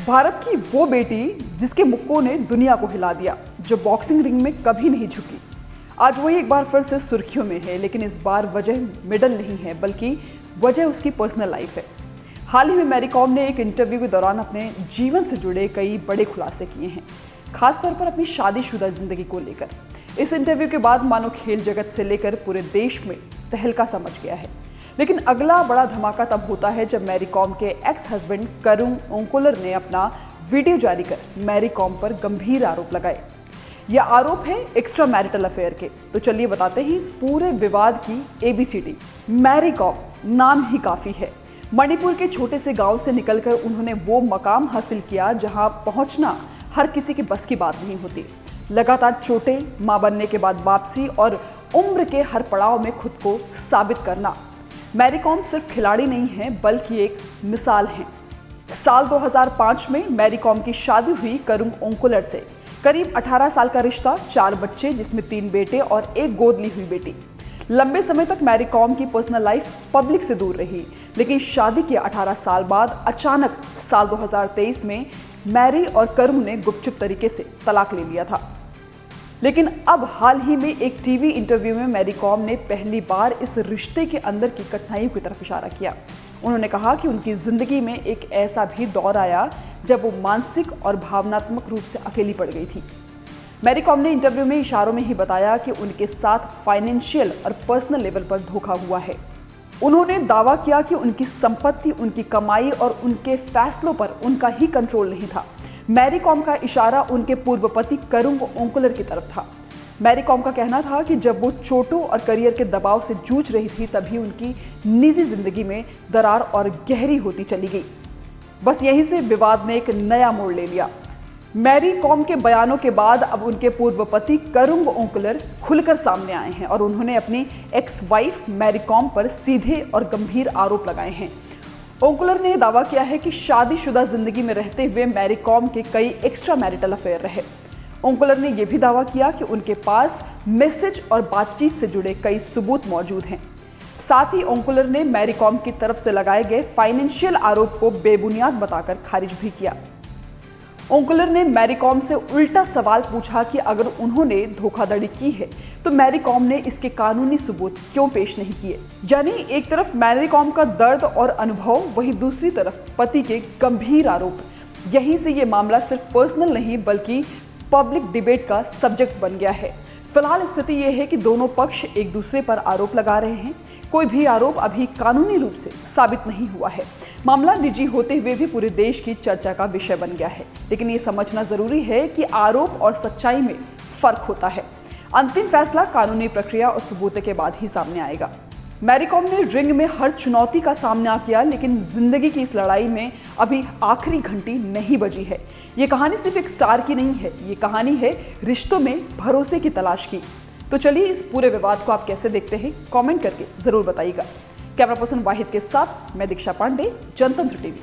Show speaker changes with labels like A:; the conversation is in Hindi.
A: भारत की वो बेटी जिसके मुक्कों ने दुनिया को हिला दिया, जो बॉक्सिंग रिंग में कभी नहीं झुकी, आज वही एक बार फिर से सुर्खियों में है। लेकिन इस बार वजह मेडल नहीं है, बल्कि वजह उसकी पर्सनल लाइफ है। हाल ही में मैरी कॉम ने एक इंटरव्यू के दौरान अपने जीवन से जुड़े कई बड़े खुलासे किए हैं, खासतौर पर अपनी शादीशुदा जिंदगी को लेकर। इस इंटरव्यू के बाद मानो खेल जगत से लेकर पूरे देश में तहलका सा मच गया है। लेकिन अगला बड़ा धमाका तब होता है जब मैरी कॉम के एक्स हस्बैंड करुण ओंकोलर ने अपना वीडियो जारी कर मैरी कॉम पर गंभीर आरोप लगाए। यह आरोप है एक्स्ट्रा मैरिटल अफेयर के। तो चलिए बताते हैं इस पूरे विवाद की एबीसीडी। मैरी कॉम नाम ही काफी है। मणिपुर के छोटे से गांव से निकलकर उन्होंने वो मकाम हासिल किया जहां पहुंचना हर किसी के बस की बात नहीं होती। लगातार चोटें, मां बनने के बाद वापसी और उम्र के हर पड़ाव में खुद को साबित करना। मैरी कॉम सिर्फ खिलाड़ी नहीं है, बल्कि एक मिसाल है। साल 2005 में मैरी कॉम की शादी हुई करुण ओंकोलर से। करीब 18 साल का रिश्ता, 4 बच्चे जिसमें 3 बेटे और एक गोद ली हुई बेटी। लंबे समय तक मैरी कॉम की पर्सनल लाइफ पब्लिक से दूर रही, लेकिन शादी के 18 साल बाद अचानक साल 2023 में मैरी और करुण ने गुपचुप तरीके से तलाक ले लिया था। लेकिन अब हाल ही में एक टीवी इंटरव्यू में मैरी कॉम ने पहली बार इस रिश्ते के अंदर की कठिनाइयों की तरफ इशारा किया। उन्होंने कहा कि उनकी जिंदगी में एक ऐसा भी दौर आया जब वो मानसिक और भावनात्मक रूप से अकेली पड़ गई थी। मैरी कॉम ने इंटरव्यू में इशारों में ही बताया कि उनके साथ फाइनेंशियल और पर्सनल लेवल पर धोखा हुआ है। उन्होंने दावा किया कि उनकी संपत्ति, उनकी कमाई और उनके फैसलों पर उनका ही कंट्रोल नहीं था। मैरी कॉम का इशारा उनके पूर्व पति करुण ओंकोलर की तरफ था। मैरी कॉम का कहना था कि जब वो चोटों और करियर के दबाव से जूझ रही थी, तभी उनकी निजी जिंदगी में दरार और गहरी होती चली गई। बस यहीं से विवाद ने एक नया मोड़ ले लिया। मैरी कॉम के बयानों के बाद अब उनके पूर्व पति करुण ओंकोलर खुलकर सामने आए हैं और उन्होंने अपनी एक्स वाइफ मैरी कॉम पर सीधे और गंभीर आरोप लगाए हैं। ओंकोलर ने दावा किया है कि शादीशुदा जिंदगी में रहते हुए मैरी कॉम के कई एक्स्ट्रा मैरिटल अफेयर रहे। ओंकोलर ने यह भी दावा किया कि उनके पास मैसेज और बातचीत से जुड़े कई सबूत मौजूद हैं। साथ ही ओंकोलर ने मैरी कॉम की तरफ से लगाए गए फाइनेंशियल आरोप को बेबुनियाद बताकर खारिज भी किया। ओंकोलर ने मैरी कॉम से उल्टा सवाल पूछा कि अगर उन्होंने धोखाधड़ी की है तो मैरी कॉम ने इसके कानूनी सबूत क्यों पेश नहीं किए। यानी एक तरफ मैरी कॉम का दर्द और अनुभव, वहीं दूसरी तरफ पति के गंभीर आरोप। यहीं से ये मामला सिर्फ पर्सनल नहीं बल्कि पब्लिक डिबेट का सब्जेक्ट बन गया है। फिलहाल स्थिति यह है कि दोनों पक्ष एक दूसरे पर आरोप लगा रहे हैं। कोई भी आरोप अभी कानूनी रूप से साबित नहीं हुआ है। मामला निजी होते हुए भी पूरे देश की चर्चा का विषय बन गया है। लेकिन ये समझना जरूरी है कि आरोप और सच्चाई में फर्क होता है। अंतिम फैसला कानूनी प्रक्रिया और सबूत के बाद ही सामने आएगा। मैरी कॉम ने रिंग में हर चुनौती का सामना किया, लेकिन जिंदगी की इस लड़ाई में अभी आखिरी घंटी नहीं बजी है। ये कहानी सिर्फ एक स्टार की नहीं है, ये कहानी है रिश्तों में भरोसे की तलाश की। तो चलिए इस पूरे विवाद को आप कैसे देखते हैं, कमेंट करके जरूर बताइएगा। कैमरा पर्सन वाहिद के साथ मैं दीक्षा पांडे, जनतंत्र टीवी।